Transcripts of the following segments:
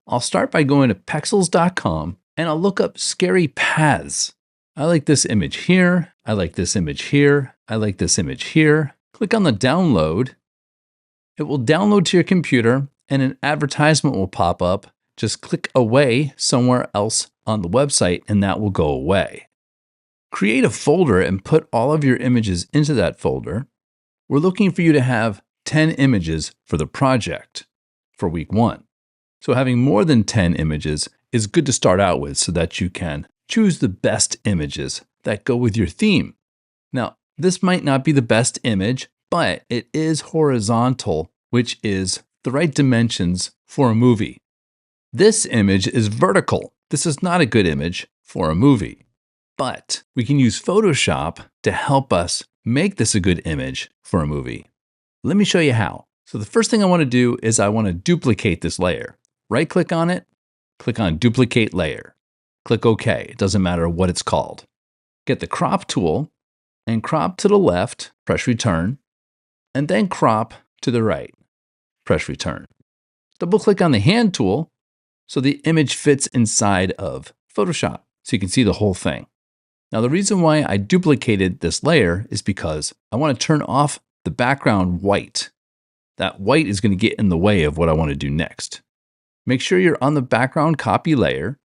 I'll start by going to pexels.com and I'll look up scary paths. I like this image here. I like this image here. I like this image here. Click on the download. It will download to your computer and an advertisement will pop up. Just click away somewhere else on the website and that will go away. Create a folder and put all of your images into that folder. We're looking for you to have 10 images for the project for week 1. So having more than 10 images is good to start out with so that you can choose the best images that go with your theme. Now, this might not be the best image, but it is horizontal, which is the right dimensions for a movie. This image is vertical. This is not a good image for a movie, but we can use Photoshop to help us make this a good image for a movie. Let me show you how. So the first thing I want to do is I want to duplicate this layer. Right-click on it, click on Duplicate Layer. Click OK. It doesn't matter what it's called. Get the Crop tool and crop to the left, press Return, and then crop to the right. Press Return. Double-click on the Hand tool so the image fits inside of Photoshop so you can see the whole thing. Now, the reason why I duplicated this layer is because I want to turn off the background white. That white is going to get in the way of what I want to do next. Make sure you're on the background copy layer.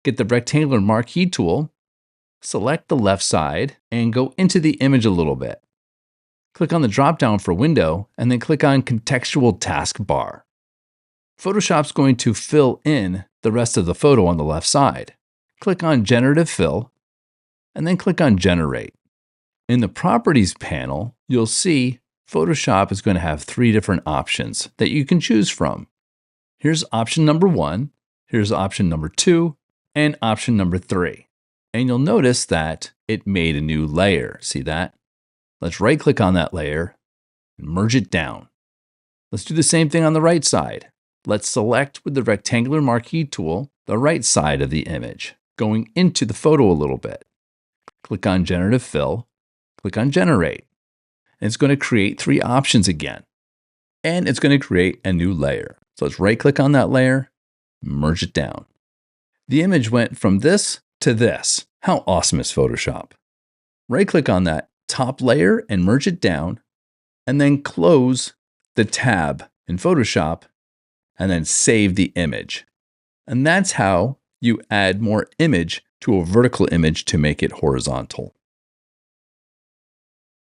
Get the rectangular marquee tool, select the left side, and go into the image a little bit. Click on the drop-down for window, and then click on contextual taskbar. Photoshop's going to fill in the rest of the photo on the left side. Click on Generative Fill, and then click on Generate. In the Properties panel, you'll see Photoshop is going to have 3 different options that you can choose from. Here's option number 1, here's option number 2, and option number 3. And you'll notice that it made a new layer. See that? Let's right-click on that layer and merge it down. Let's do the same thing on the right side. Let's select with the rectangular marquee tool the right side of the image, going into the photo a little bit. Click on Generative Fill, click on Generate. And it's going to create 3 options again. And it's going to create a new layer. So let's right-click on that layer, merge it down. The image went from this to this. How awesome is Photoshop? Right-click on that top layer and merge it down, and then close the tab in Photoshop, and then save the image. And that's how you add more image to a vertical image to make it horizontal.